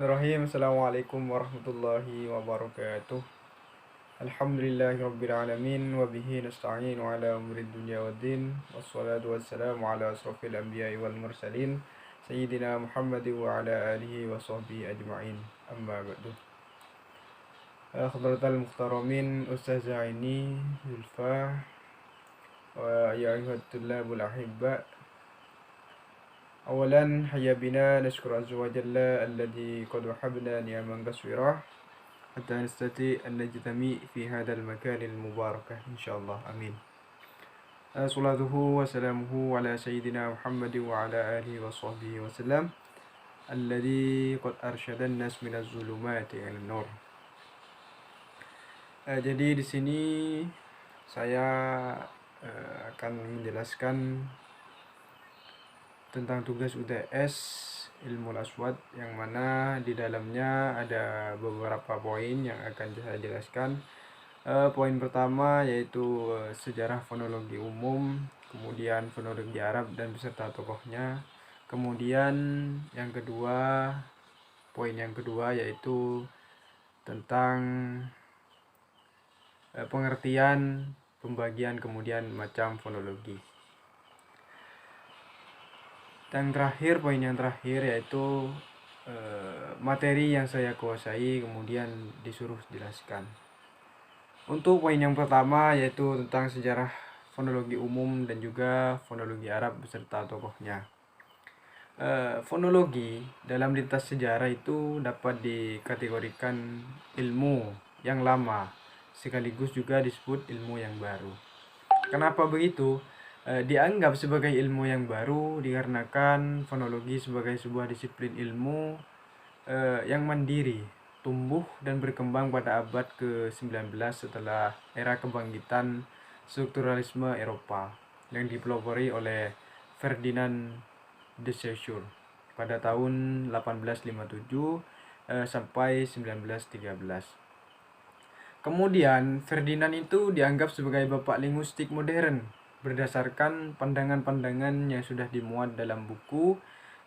Bismillahirrahmanirrahim. Assalamualaikum warahmatullahi wabarakatuh. Alhamdulillahirabbil alamin wa bihi nasta'inu ala umurid dunya waddin. Wassalatu wassalamu ala asrofil anbiya'i wal mursalin sayyidina Muhammadin wa ala alihi wa sahbihi ajma'in. Amma ba'du. Hadratal muhtaramin Ustaz Zaini Zulfa wa ya ayyuhat tullabul ahibba. أولا حيا بنا نشكر عز وجل الذي قد وهبنا نعما كثيرة حتى نستطيع أن نجتمع في هذا المكان المبارك إن شاء الله آمين. صلاته وسلامه على سيدنا محمد وعلى آله وصحبه وسلم الذي قد أرشد الناس من الظلمات إلى النور. Jadi di sini saya akan menjelaskan tentang tugas UTS Ilmu Aswad, yang mana di dalamnya ada beberapa poin yang akan saya jelaskan. Poin pertama yaitu sejarah fonologi umum, kemudian fonologi Arab dan beserta tokohnya. Kemudian poin yang kedua yaitu tentang pengertian, pembagian, kemudian macam fonologi. Dan poin yang terakhir yaitu materi yang saya kuasai kemudian disuruh jelaskan. Untuk poin yang pertama yaitu tentang sejarah fonologi umum dan juga fonologi Arab beserta tokohnya. Fonologi dalam lintas sejarah itu dapat dikategorikan ilmu yang lama, sekaligus juga disebut ilmu yang baru. Kenapa begitu? Dianggap sebagai ilmu yang baru dikarenakan fonologi sebagai sebuah disiplin ilmu yang mandiri, tumbuh dan berkembang pada abad ke-19 setelah era kebangkitan strukturalisme Eropa yang dipelopori oleh Ferdinand de Saussure pada tahun 1857 sampai 1913. Kemudian Ferdinand itu dianggap sebagai bapak linguistik modern berdasarkan pandangan-pandangan yang sudah dimuat dalam buku,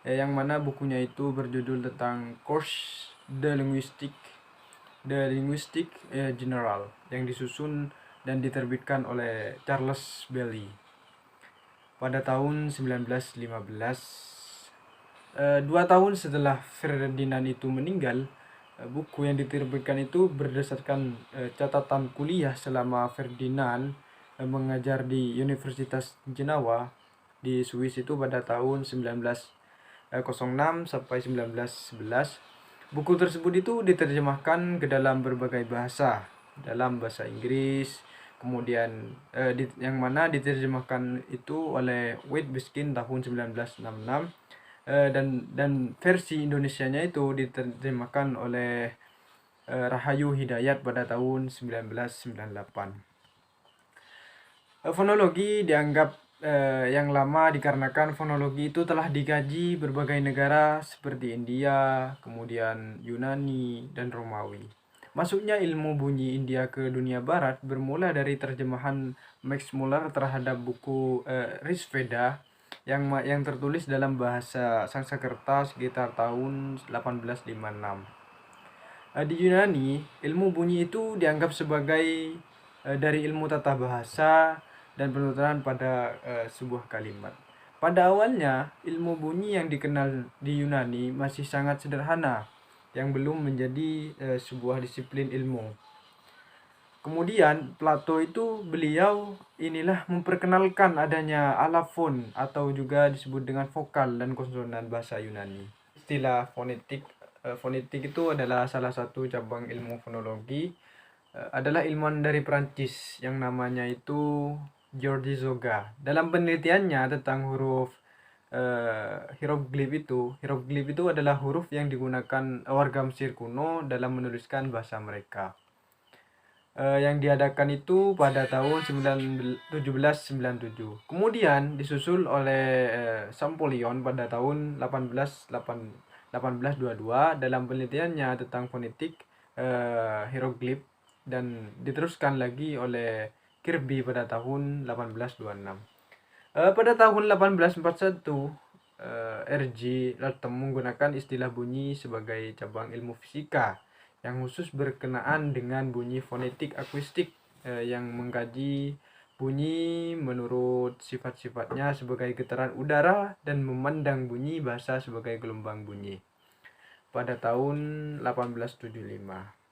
yang mana bukunya itu berjudul tentang Cours de Linguistique General, yang disusun dan diterbitkan oleh Charles Bailey pada tahun 1915. 2 tahun setelah Ferdinand itu meninggal, buku yang diterbitkan itu berdasarkan catatan kuliah selama Ferdinand mengajar di Universitas Jenawa di Swiss itu pada tahun 1906 sampai 1911. Buku tersebut itu diterjemahkan ke dalam berbagai bahasa, dalam bahasa Inggris, kemudian yang mana diterjemahkan itu oleh Wade Biskin tahun 1966, dan versi Indonesianya itu diterjemahkan oleh Rahayu Hidayat pada tahun 1998. Fonologi dianggap yang lama dikarenakan fonologi itu telah dikaji berbagai negara seperti India, kemudian Yunani, dan Romawi. Masuknya ilmu bunyi India ke dunia barat bermula dari terjemahan Max Muller terhadap buku Rigveda yang tertulis dalam bahasa Sanskerta sekitar tahun 1856. Di Yunani, ilmu bunyi itu dianggap sebagai dari ilmu tata bahasa dan penuturan pada sebuah kalimat. Pada awalnya, ilmu bunyi yang dikenal di Yunani masih sangat sederhana, yang belum menjadi sebuah disiplin ilmu. Kemudian Plato itu beliau memperkenalkan adanya alafon atau juga disebut dengan vokal dan konsonan bahasa Yunani. Istilah fonetik itu adalah salah satu cabang ilmu fonologi, adalah ilmuwan dari Prancis yang namanya itu Georges Zoga. Dalam penelitiannya tentang huruf hieroglif itu adalah huruf yang digunakan warga Mesir kuno dalam menuliskan bahasa mereka. Yang diadakan itu pada tahun 1797. Kemudian disusul oleh Champollion pada tahun 1822 dalam penelitiannya tentang fonetik hieroglif, dan diteruskan lagi oleh Kirby pada tahun 1826. Pada tahun 1841 R.J. Latham menggunakan istilah bunyi sebagai cabang ilmu fisika yang khusus berkenaan dengan bunyi fonetik akustik yang mengkaji bunyi menurut sifat-sifatnya sebagai getaran udara dan memandang bunyi bahasa sebagai gelombang bunyi pada tahun 1875.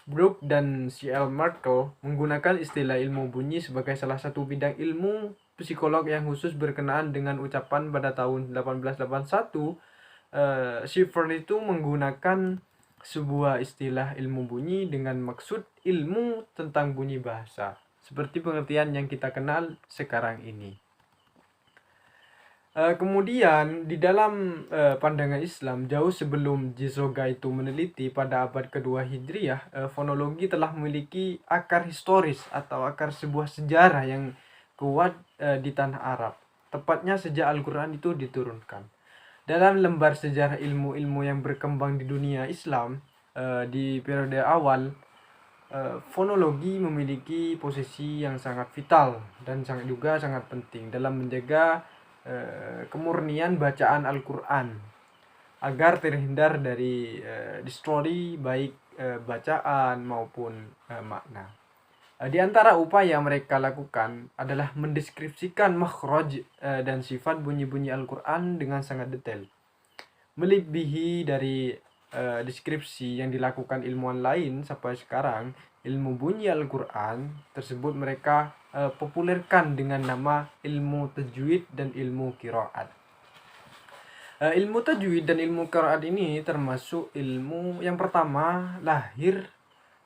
Brooke dan C.L. Markle menggunakan istilah ilmu bunyi sebagai salah satu bidang ilmu psikolog yang khusus berkenaan dengan ucapan pada tahun 1881. Schiffer itu menggunakan sebuah istilah ilmu bunyi dengan maksud ilmu tentang bunyi bahasa, seperti pengertian yang kita kenal sekarang ini. Kemudian di dalam pandangan Islam jauh sebelum Jizoga itu meneliti pada abad kedua Hijriah, fonologi telah memiliki akar historis atau akar sebuah sejarah yang kuat di tanah Arab. Tepatnya sejak Al-Quran itu diturunkan. Dalam lembar sejarah ilmu-ilmu yang berkembang di dunia Islam di periode awal, fonologi memiliki posisi yang sangat vital dan juga sangat penting dalam menjaga kemurnian bacaan Al-Quran agar terhindar dari distorsi baik bacaan maupun makna. Di antara upaya mereka lakukan adalah mendeskripsikan makhraj dan sifat bunyi-bunyi Al-Quran dengan sangat detail, melebihi dari deskripsi yang dilakukan ilmuwan lain sampai sekarang. Ilmu bunyi Al-Quran tersebut mereka populerkan dengan nama ilmu tajwid dan ilmu qiraat. Ilmu tajwid dan ilmu qiraat ini termasuk ilmu yang pertama lahir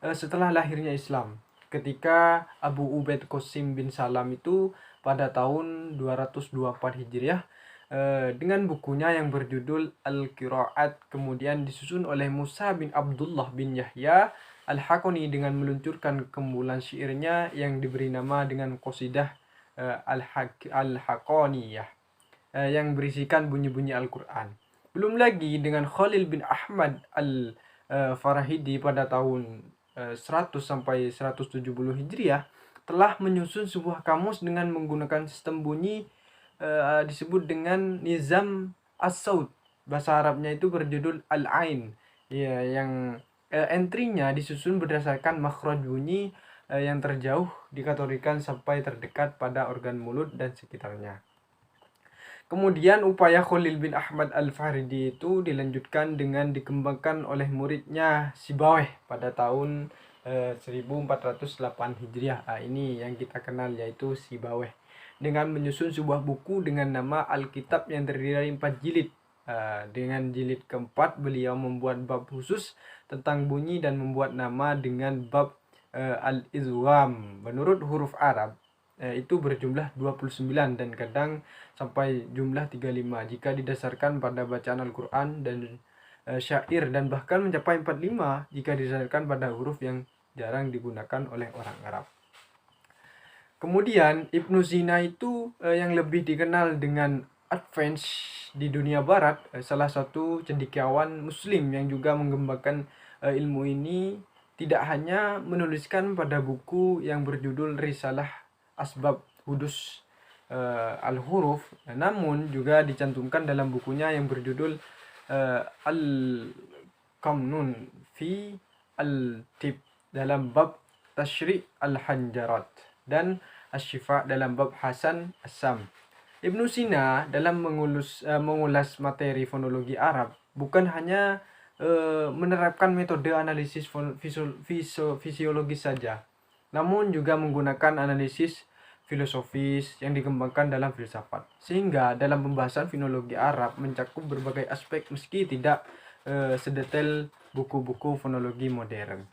setelah lahirnya Islam, ketika Abu Ubaid Qasim bin Salam itu pada tahun 224 Hijriah dengan bukunya yang berjudul Al-Qiraat, kemudian disusun oleh Musa bin Abdullah bin Yahya Al-Hakoni dengan meluncurkan kumpulan syairnya yang diberi nama dengan Qasidah Al-Hakoniyah yang berisikan bunyi-bunyi Al-Quran. Belum lagi dengan Khalil bin Ahmad Al-Farahidi pada tahun 100 sampai 170 Hijriah telah menyusun sebuah kamus dengan menggunakan sistem bunyi disebut dengan Nizam As-Saut. Bahasa Arabnya itu berjudul Al-Ain, ya, yang entry-nya disusun berdasarkan makhraj bunyi yang terjauh dikategorikan sampai terdekat pada organ mulut dan sekitarnya. Kemudian upaya Khalil bin Ahmad Al-Faridi itu dilanjutkan dengan dikembangkan oleh muridnya Sibawayh pada tahun 1408 Hijriah. Ini yang kita kenal yaitu Sibawayh, dengan menyusun sebuah buku dengan nama Alkitab yang terdiri dari 4 jilid. Dengan jilid keempat beliau membuat bab khusus tentang bunyi dan membuat nama dengan bab Al-Izwam menurut huruf Arab. Itu berjumlah 29 dan kadang sampai jumlah 35 jika didasarkan pada bacaan Al-Quran dan syair, dan bahkan mencapai 45 jika didasarkan pada huruf yang jarang digunakan oleh orang Arab. Kemudian Ibnu Sina itu yang lebih dikenal dengan advance di dunia barat, salah satu cendekiawan muslim yang juga mengembangkan ilmu ini, tidak hanya menuliskan pada buku yang berjudul Risalah Asbab Hudus Al-Huruf, namun juga dicantumkan dalam bukunya yang berjudul Al-Qamnun fi Al-Tib dalam bab Tashri' Al-Hanjarat dan Asy-Syifa dalam bab Hasan As-Sam. Ibnu Sina dalam mengulas materi fonologi Arab bukan hanya menerapkan metode analisis fisiologis saja, namun juga menggunakan analisis filosofis yang dikembangkan dalam filsafat, sehingga dalam pembahasan fonologi Arab mencakup berbagai aspek meski tidak sedetail buku-buku fonologi modern.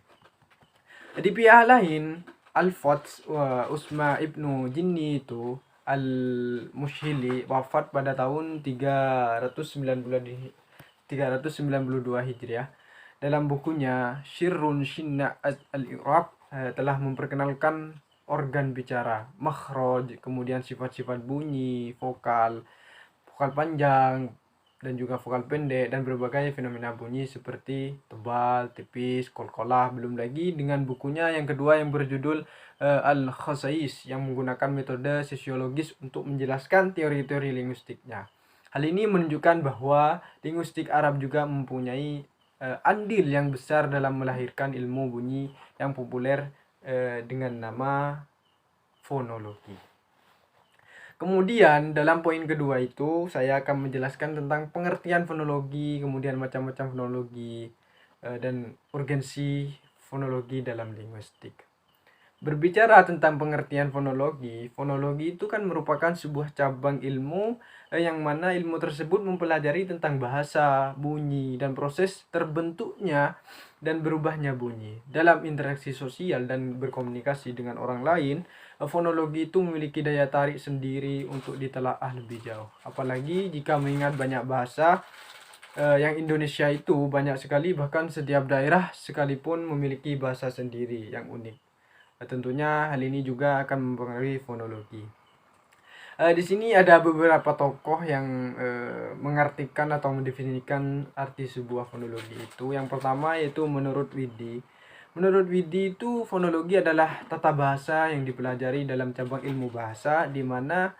Di pihak lain, Al-Fath Usma Ibnu Jinni itu Al-Mushili wafat pada tahun 392 Hijriah. Dalam bukunya Syirrun Shinna Al-I'rab telah memperkenalkan organ bicara, makhraj, kemudian sifat-sifat bunyi, vokal panjang dan juga vokal pendek, dan berbagai fenomena bunyi seperti tebal, tipis, kolkolah. Belum lagi dengan bukunya yang kedua yang berjudul Al-Khasais yang menggunakan metode sosiologis untuk menjelaskan teori-teori linguistiknya. Hal ini menunjukkan bahwa linguistik Arab juga mempunyai andil yang besar dalam melahirkan ilmu bunyi yang populer dengan nama fonologi. Kemudian dalam poin kedua itu saya akan menjelaskan tentang pengertian fonologi, kemudian macam-macam fonologi dan urgensi fonologi dalam linguistik. Berbicara tentang pengertian fonologi, fonologi itu kan merupakan sebuah cabang ilmu yang mana ilmu tersebut mempelajari tentang bahasa, bunyi, dan proses terbentuknya dan berubahnya bunyi. Dalam interaksi sosial dan berkomunikasi dengan orang lain, fonologi itu memiliki daya tarik sendiri untuk ditelaah lebih jauh. Apalagi jika mengingat banyak bahasa yang Indonesia itu banyak sekali, bahkan setiap daerah sekalipun memiliki bahasa sendiri yang unik. Tentunya hal ini juga akan mempengaruhi fonologi. Di sini ada beberapa tokoh yang mengartikan atau mendefinisikan arti sebuah fonologi itu. Yang pertama yaitu menurut Widi. Menurut Widi itu fonologi adalah tata bahasa yang dipelajari dalam cabang ilmu bahasa, di mana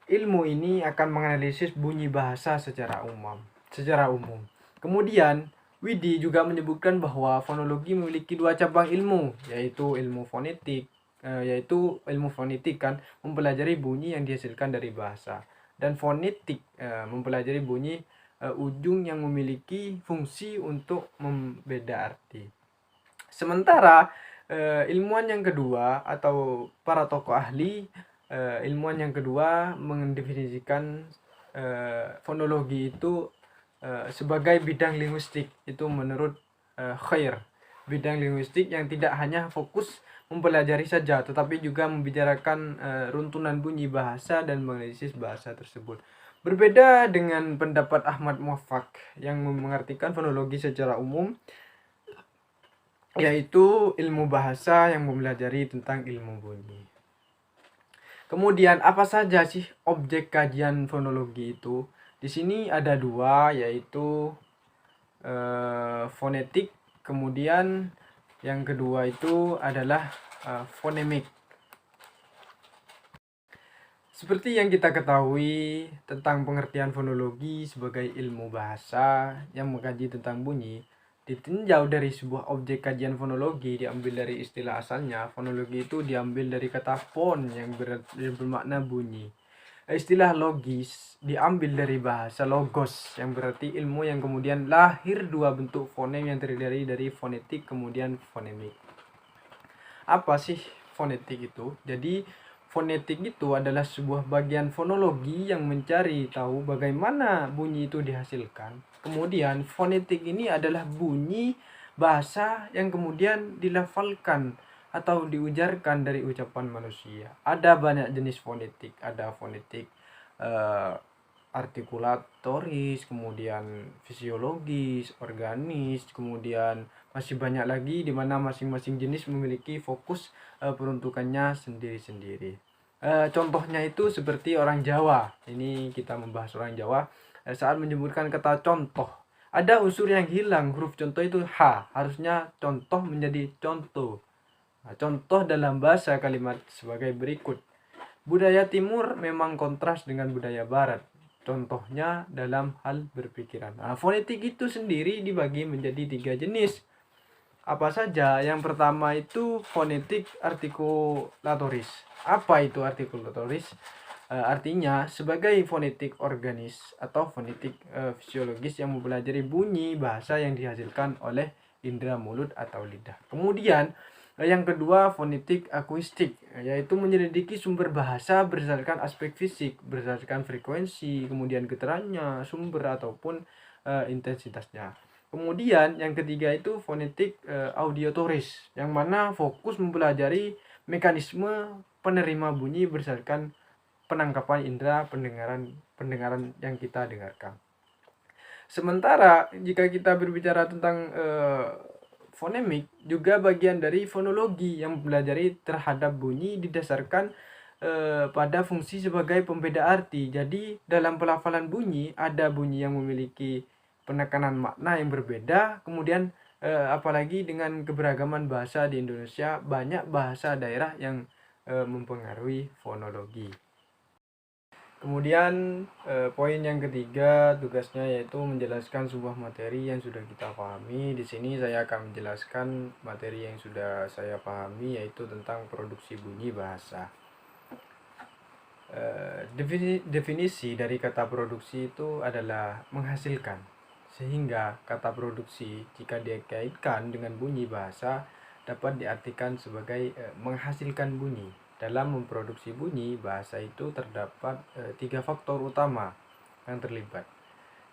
ilmu ini akan menganalisis bunyi bahasa secara umum. Kemudian Widi juga menyebutkan bahwa fonologi memiliki dua cabang ilmu, yaitu ilmu fonetik, yaitu ilmu fonetik kan mempelajari bunyi yang dihasilkan dari bahasa, dan fonetik mempelajari bunyi ujung yang memiliki fungsi untuk membeda arti. Sementara ilmuwan yang kedua atau para tokoh ahli, ilmuwan yang kedua mendefinisikan fonologi itu sebagai bidang linguistik. Itu menurut Khair, bidang linguistik yang tidak hanya fokus mempelajari saja, tetapi juga membicarakan runtunan bunyi bahasa dan menganalisis bahasa tersebut. Berbeda dengan pendapat Ahmad Muwaffaq yang mengartikan fonologi secara umum, yaitu ilmu bahasa yang mempelajari tentang ilmu bunyi. Kemudian apa saja sih objek kajian fonologi itu? Di sini ada dua, yaitu fonetik, kemudian yang kedua itu adalah fonemik. Seperti yang kita ketahui tentang pengertian fonologi sebagai ilmu bahasa yang mengkaji tentang bunyi, ditinjau dari sebuah objek kajian fonologi diambil dari istilah asalnya. Fonologi itu diambil dari kata fon yang bermakna bunyi. Istilah logis diambil dari bahasa logos yang berarti ilmu yang kemudian lahir dua bentuk fonem yang terdiri dari fonetik kemudian fonemik. Apa sih fonetik itu? Jadi fonetik itu adalah sebuah bagian fonologi yang mencari tahu bagaimana bunyi itu dihasilkan. Kemudian fonetik ini adalah bunyi bahasa yang kemudian dilafalkan atau diujarkan dari ucapan manusia. Ada banyak jenis fonetik. Ada fonetik artikulatoris, kemudian fisiologis, organis, kemudian masih banyak lagi di mana masing-masing jenis memiliki fokus peruntukannya sendiri-sendiri. Contohnya itu seperti orang Jawa. Ini kita membahas orang Jawa. Saat menyebutkan kata contoh, ada unsur yang hilang. Huruf contoh itu H. Harusnya contoh menjadi contoh. Nah, contoh dalam bahasa kalimat sebagai berikut. Budaya timur memang kontras dengan budaya barat. Contohnya dalam hal berpikiran. Nah, fonetik itu sendiri dibagi menjadi 3 jenis. Apa saja? Yang pertama itu fonetik artikulatoris. Apa itu artikulatoris? Artinya sebagai fonetik organis atau fonetik fisiologis yang mempelajari bunyi bahasa yang dihasilkan oleh indera mulut atau lidah. Kemudian yang kedua fonetik akuistik, yaitu menyelidiki sumber bahasa berdasarkan aspek fisik, berdasarkan frekuensi, kemudian getarannya, sumber ataupun intensitasnya. Kemudian yang ketiga itu fonetik audiotoris, yang mana fokus mempelajari mekanisme penerima bunyi berdasarkan penangkapan indera pendengaran yang kita dengarkan. Sementara jika kita berbicara tentang fonemik, juga bagian dari fonologi yang mempelajari terhadap bunyi didasarkan pada fungsi sebagai pembeda arti. Jadi dalam pelafalan bunyi ada bunyi yang memiliki penekanan makna yang berbeda. Kemudian apalagi dengan keberagaman bahasa di Indonesia, banyak bahasa daerah yang mempengaruhi fonologi. Kemudian poin yang ketiga tugasnya yaitu menjelaskan sebuah materi yang sudah kita pahami. Di sini saya akan menjelaskan materi yang sudah saya pahami yaitu tentang produksi bunyi bahasa. Definisi dari kata produksi itu adalah menghasilkan. Sehingga kata produksi jika dikaitkan dengan bunyi bahasa dapat diartikan sebagai menghasilkan bunyi. Dalam memproduksi bunyi bahasa itu terdapat 3 faktor utama yang terlibat.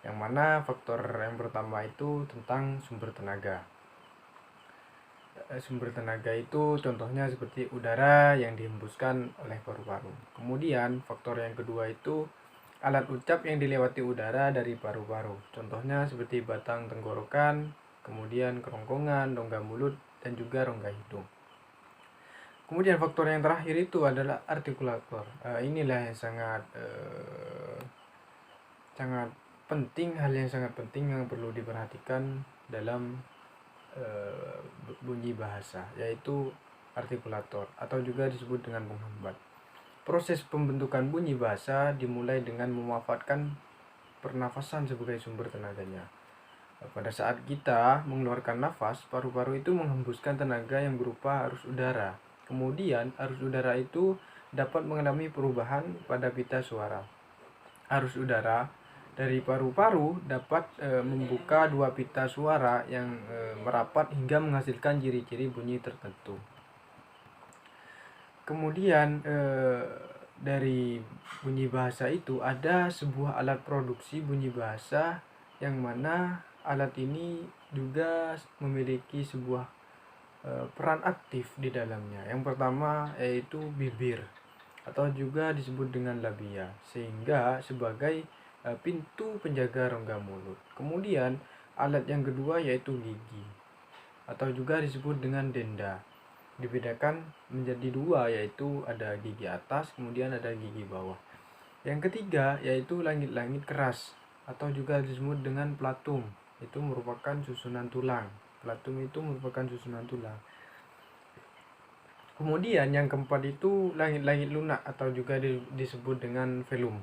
Yang mana faktor yang pertama itu tentang sumber tenaga. Sumber tenaga itu contohnya seperti udara yang dihembuskan oleh paru-paru. Kemudian faktor yang kedua itu alat ucap yang dilewati udara dari paru-paru. Contohnya seperti batang tenggorokan, kemudian kerongkongan, rongga mulut, dan juga rongga hidung. Kemudian faktor yang terakhir itu adalah artikulator. Inilah yang sangat penting, hal yang sangat penting yang perlu diperhatikan dalam bunyi bahasa, yaitu artikulator atau juga disebut dengan penghambat. Proses pembentukan bunyi bahasa dimulai dengan memanfaatkan pernafasan sebagai sumber tenaganya. Pada saat kita mengeluarkan nafas, paru-paru itu menghembuskan tenaga yang berupa arus udara. Kemudian arus udara itu dapat mengalami perubahan pada pita suara. Arus udara dari paru-paru dapat membuka 2 pita suara yang merapat hingga menghasilkan ciri-ciri bunyi tertentu. Kemudian dari bunyi bahasa itu ada sebuah alat produksi bunyi bahasa yang mana alat ini juga memiliki sebuah peran aktif di dalamnya. Yang pertama yaitu bibir atau juga disebut dengan labia, sehingga sebagai pintu penjaga rongga mulut. Kemudian alat yang kedua yaitu gigi atau juga disebut dengan denda. Dibedakan menjadi 2, yaitu ada gigi atas kemudian ada gigi bawah. Yang ketiga yaitu langit-langit keras atau juga disebut dengan platum. Itu merupakan susunan tulang. Platum itu merupakan susunan tulang. Kemudian yang keempat itu langit-langit lunak atau juga disebut dengan velum.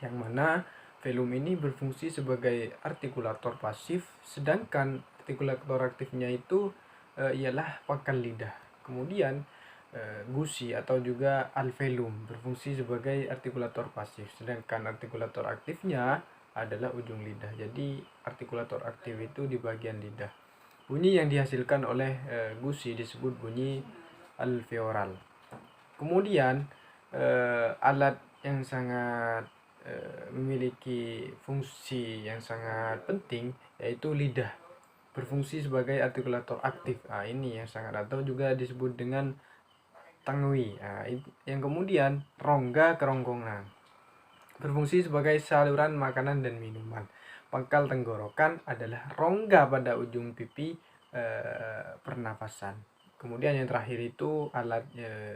Yang mana velum ini berfungsi sebagai artikulator pasif, sedangkan artikulator aktifnya itu ialah pangkal lidah. Kemudian gusi atau juga alveolum berfungsi sebagai artikulator pasif, sedangkan artikulator aktifnya adalah ujung lidah. Jadi artikulator aktif itu di bagian lidah. Bunyi yang dihasilkan oleh gusi disebut bunyi alveolar. Kemudian alat yang sangat memiliki fungsi yang sangat penting yaitu lidah, berfungsi sebagai artikulator aktif. Ini yang sangat, atau juga disebut dengan tangwi. Yang kemudian rongga kerongkongan berfungsi sebagai saluran makanan dan minuman. Pangkal tenggorokan adalah rongga pada ujung pipi pernafasan. Kemudian yang terakhir itu alat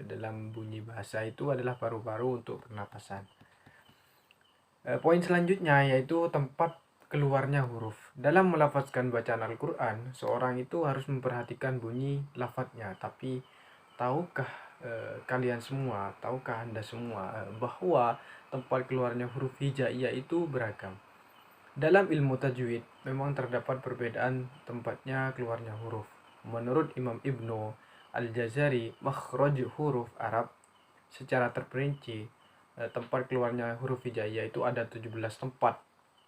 dalam bunyi bahasa itu adalah paru-paru untuk pernapasan. Poin selanjutnya yaitu tempat keluarnya huruf. Dalam melafazkan bacaan Al-Quran, seorang itu harus memperhatikan bunyi lafadznya. Tapi tahukah kalian semua, tahukah Anda semua bahwa tempat keluarnya huruf hijaiyah itu beragam? Dalam ilmu tajwid memang terdapat perbedaan tempatnya keluarnya huruf. Menurut Imam Ibnu Al-Jazari, makhraj huruf Arab secara terperinci tempat keluarnya huruf hijaiyah itu ada 17 tempat,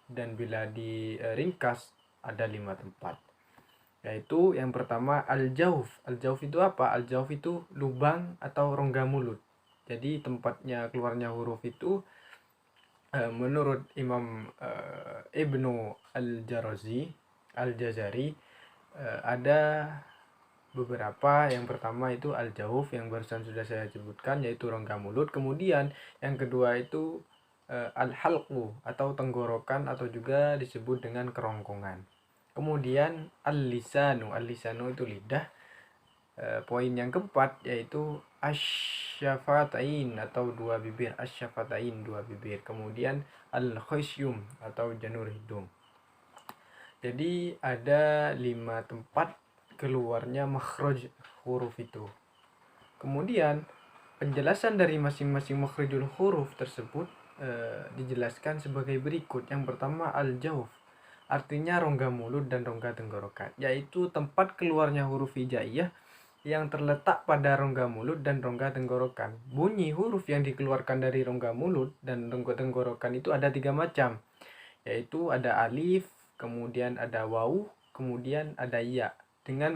dan bila diringkas ada 5 tempat. Yaitu yang pertama al-jauf. Al-jauf itu apa? Al-jauf itu lubang atau rongga mulut. Jadi tempatnya keluarnya huruf itu menurut Imam Ibnu Al-Jazari ada beberapa. Yang pertama itu al-jauf yang barusan sudah saya sebutkan, yaitu rongga mulut. Kemudian yang kedua itu al-halqu atau tenggorokan atau juga disebut dengan kerongkongan. Kemudian al-lisanu itu lidah. Poin yang keempat yaitu asyafatain atau 2 bibir. Asyafatain 2 bibir. Kemudian al-khasyum atau janur hidung. Jadi ada 5 tempat keluarnya makhraj huruf itu. Kemudian penjelasan dari masing-masing makhrajul huruf tersebut dijelaskan sebagai berikut. Yang pertama al-jauf, artinya rongga mulut dan rongga tenggorokan, yaitu tempat keluarnya huruf hijaiyah yang terletak pada rongga mulut dan rongga tenggorokan. Bunyi huruf yang dikeluarkan dari rongga mulut dan rongga tenggorokan itu ada 3 macam, yaitu ada alif, kemudian ada waw, kemudian ada ya. Dengan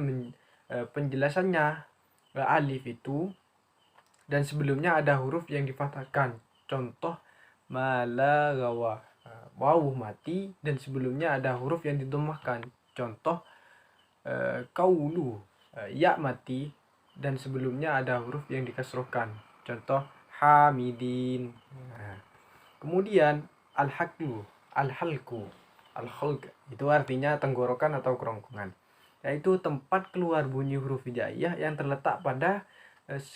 penjelasannya, alif itu dan sebelumnya ada huruf yang difathahkan. Contoh mala gawa, waw mati dan sebelumnya ada huruf yang didomahkan. Contoh kaulu, ya mati dan sebelumnya ada huruf yang dikasrohkan. Contoh hamidin. Kemudian al-haklu, al-halku, al-khalq itu artinya tenggorokan atau kerongkongan, yaitu tempat keluar bunyi huruf hijaiyah yang terletak pada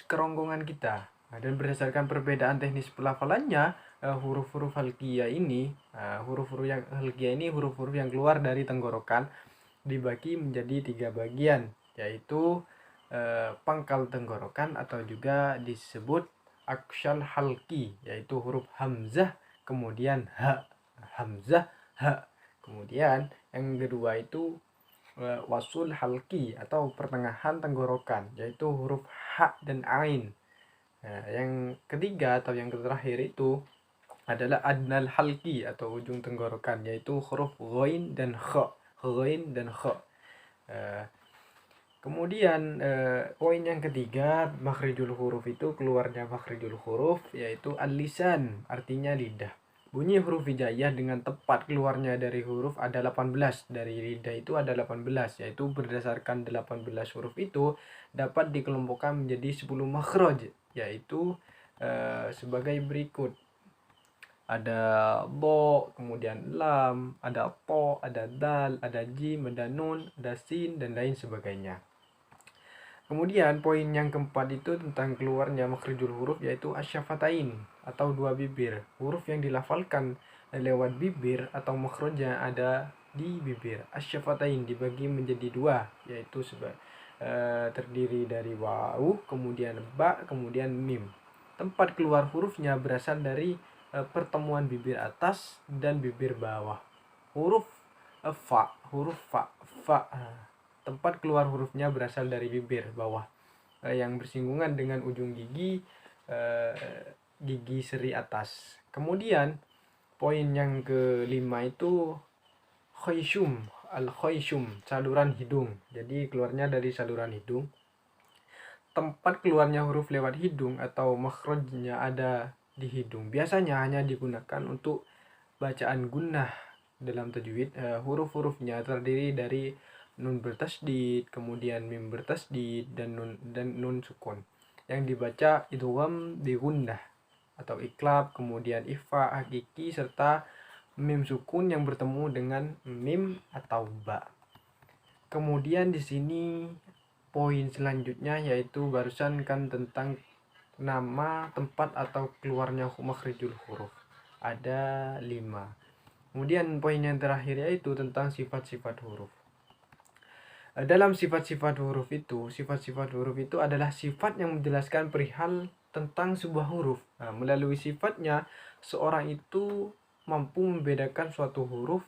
kerongkongan kita. Dan berdasarkan perbedaan teknis pelafalannya, huruf-huruf halqiyah ini, huruf-huruf yang keluar dari tenggorokan dibagi menjadi 3 bagian, yaitu pangkal tenggorokan atau juga disebut aksyal halqi, yaitu huruf hamzah, kemudian ha, hamzah, ha. Kemudian yang kedua itu wasul halqi atau pertengahan tenggorokan, yaitu huruf ha dan ain. Nah, yang ketiga atau yang terakhir itu adalah adnal halqi atau ujung tenggorokan, yaitu huruf ghain dan kha, ghain dan kha. Kemudian poin yang ketiga, makhrijul huruf itu keluarnya makhrijul huruf, yaitu al-lisan, artinya lidah. Bunyi huruf hijaiyah dengan tepat keluarnya dari huruf ada 18. Dari lidah itu ada 18, yaitu berdasarkan 18 huruf itu dapat dikelompokkan menjadi 10 makhraj, yaitu sebagai berikut. Ada bo, kemudian lam, ada to, ada dal, ada jim, ada nun, ada sin, dan lain sebagainya. Kemudian poin yang keempat itu tentang keluarnya makhrijul huruf, yaitu asyafatain atau 2 bibir. Huruf yang dilafalkan lewat bibir atau makhrajnya ada di bibir. Asyafatain dibagi menjadi 2, yaitu terdiri dari waw, kemudian ba, kemudian mim. Tempat keluar hurufnya berasal dari pertemuan bibir atas dan bibir bawah. Huruf fa, tempat keluar hurufnya berasal dari bibir bawah yang bersinggungan dengan ujung gigi seri atas. Kemudian poin yang kelima itu khayshum, al-khayshum, saluran hidung. Jadi keluarnya dari saluran hidung. Tempat keluarnya huruf lewat hidung atau makhrajnya ada di hidung. Biasanya hanya digunakan untuk bacaan gunnah dalam tajwid. Huruf-hurufnya terdiri dari nun bertasdid, kemudian mim bertasdid, dan nun sukun yang dibaca idgham di gunnah atau iklab, kemudian ikhfa hakiki, serta mim sukun yang bertemu dengan mim atau ba. Kemudian di sini poin selanjutnya yaitu barusan kan tentang nama, tempat atau keluarnya makhrijul huruf. Ada 5. Kemudian poin yang terakhir yaitu tentang sifat-sifat huruf. Dalam sifat-sifat huruf itu adalah sifat yang menjelaskan perihal tentang sebuah huruf. Melalui sifatnya, seorang itu mampu membedakan suatu huruf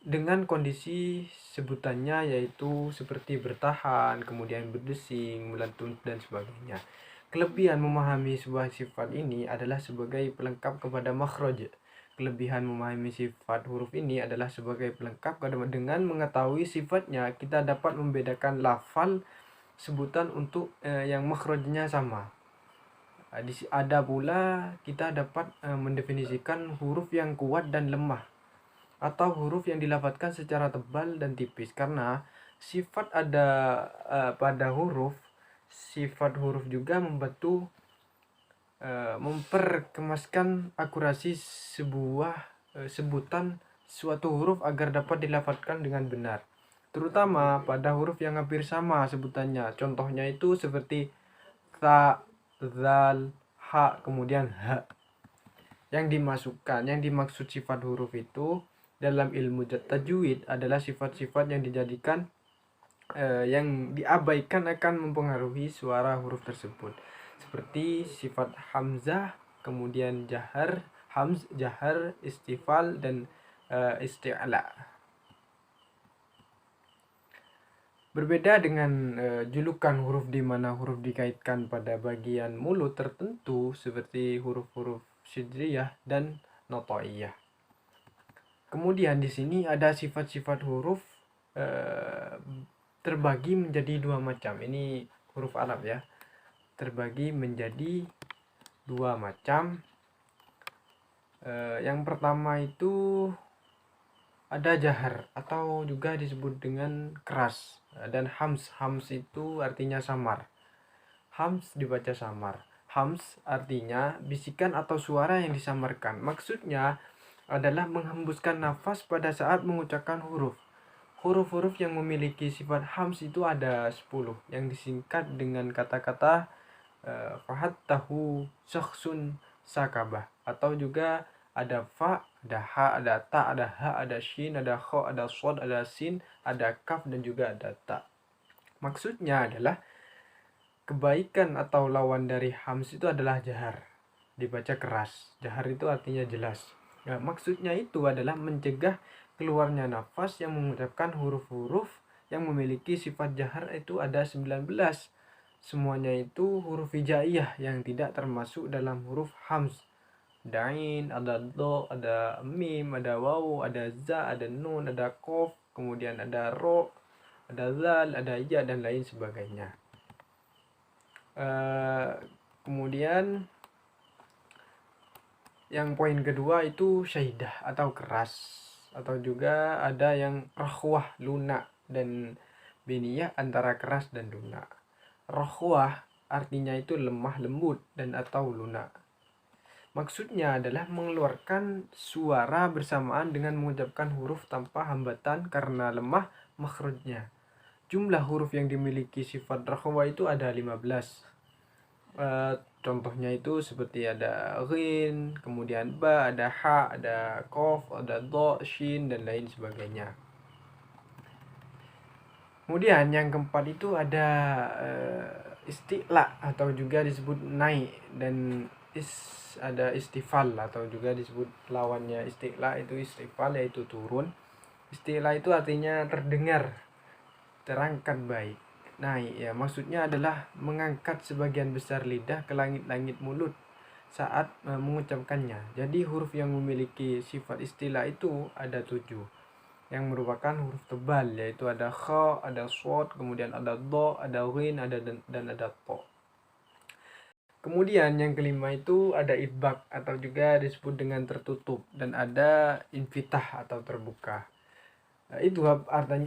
dengan kondisi sebutannya, yaitu seperti bertahan, kemudian berdesing, melantun, dan sebagainya. Kelebihan memahami sebuah sifat ini adalah sebagai pelengkap kepada makhraj. Kelebihan memahami sifat huruf ini adalah sebagai pelengkap dengan mengetahui sifatnya kita dapat membedakan lafal sebutan untuk yang makhrajnya sama. Ada pula kita dapat mendefinisikan huruf yang kuat dan lemah atau huruf yang dilafadzkan secara tebal dan tipis, karena sifat ada pada huruf, sifat huruf juga membantu memperkemaskan akurasi sebuah sebutan suatu huruf agar dapat dilafadzkan dengan benar, terutama pada huruf yang hampir sama sebutannya. Contohnya itu seperti ta, zal, ha, kemudian ha. Yang dimaksud sifat huruf itu dalam ilmu tajwid adalah sifat-sifat yang dijadikan yang diabaikan akan mempengaruhi suara huruf tersebut, seperti sifat hamzah, kemudian jahar, hamz, jahar, istifal, dan isti'la. Berbeda dengan julukan huruf di mana huruf dikaitkan pada bagian mulut tertentu seperti huruf-huruf syidriyah dan notoiyah. Kemudian di sini ada sifat-sifat huruf terbagi menjadi dua macam. Ini huruf Arab ya. Terbagi menjadi dua macam. Yang pertama itu ada jahar atau juga disebut dengan keras, dan hams. Hams itu artinya samar. Hams dibaca samar. Hams artinya bisikan atau suara yang disamarkan. Maksudnya adalah menghembuskan nafas pada saat mengucapkan huruf. Huruf-huruf yang memiliki sifat hams itu ada 10 yang disingkat dengan kata-kata fahat tahu syakhsun sakabah, atau juga ada fa, ada ha, ada ta, ada ha, ada shin, ada kha, ada shod, ada sin, ada kaf, dan juga ada ta. Maksudnya adalah kebaikan atau lawan dari hams itu adalah jahar, dibaca keras. Jahar itu artinya jelas. Nah, maksudnya itu adalah mencegah keluarnya nafas yang mengucapkan huruf-huruf yang memiliki sifat jahar itu ada 19. Semuanya itu huruf hijaiyah yang tidak termasuk dalam huruf hams. Ada ain, ada do, ada mim, ada waw, ada za, ada nun, ada kof, kemudian ada ro, ada zal, ada ya, dan lain sebagainya. Kemudian yang poin kedua itu syaidah atau keras, atau juga ada yang rahwah, lunak, dan biniyah antara keras dan lunak. Rahwah artinya itu lemah, lembut, dan atau lunak. Maksudnya adalah mengeluarkan suara bersamaan dengan mengucapkan huruf tanpa hambatan karena lemah makhrajnya. Jumlah huruf yang dimiliki sifat rahwa itu ada 15. Contohnya itu seperti ada ghin, kemudian ba, ada ha, ada kof, ada do, shin, dan lain sebagainya. Kemudian yang keempat itu ada isti'la atau juga disebut naik, dan ada istifal atau juga disebut lawannya isti'la itu istifal, yaitu turun. Isti'la itu artinya terdengar, terangkat baik, naik ya. Maksudnya adalah mengangkat sebagian besar lidah ke langit-langit mulut saat mengucapkannya. Jadi huruf yang memiliki sifat isti'la itu ada 7 yang merupakan huruf tebal, yaitu ada kha, ada shod, kemudian ada do, ada ghin, dan ada to. Kemudian yang kelima itu ada idbak atau juga disebut dengan tertutup, dan ada infitah atau terbuka. Itu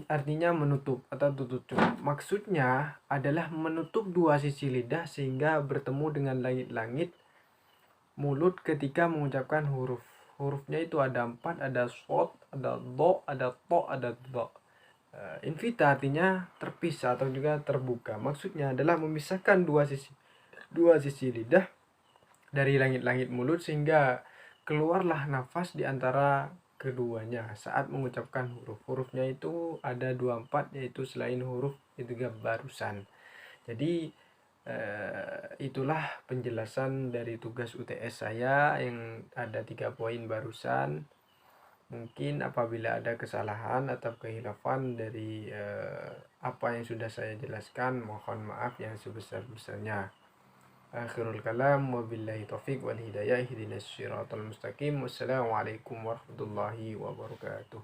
artinya menutup atau tutup. Maksudnya adalah menutup dua sisi lidah sehingga bertemu dengan langit-langit mulut ketika mengucapkan huruf. Hurufnya itu ada 4, ada shod, ada do, ada to, ada do. Infita artinya terpisah atau juga terbuka. Maksudnya adalah memisahkan dua sisi lidah dari langit-langit mulut sehingga keluarlah nafas di antara keduanya saat mengucapkan huruf. Hurufnya itu ada 24, yaitu selain huruf idgham barusan. Jadi itulah penjelasan dari tugas UTS saya yang ada 3 poin barusan. Mungkin apabila ada kesalahan atau kehilafan dari apa yang sudah saya jelaskan, mohon maaf yang sebesar-besarnya. Akhirul kalam, wabillahi taufiq wal hidayah, ihdinas siratal mustaqim. Wassalamualaikum warahmatullahi wabarakatuh.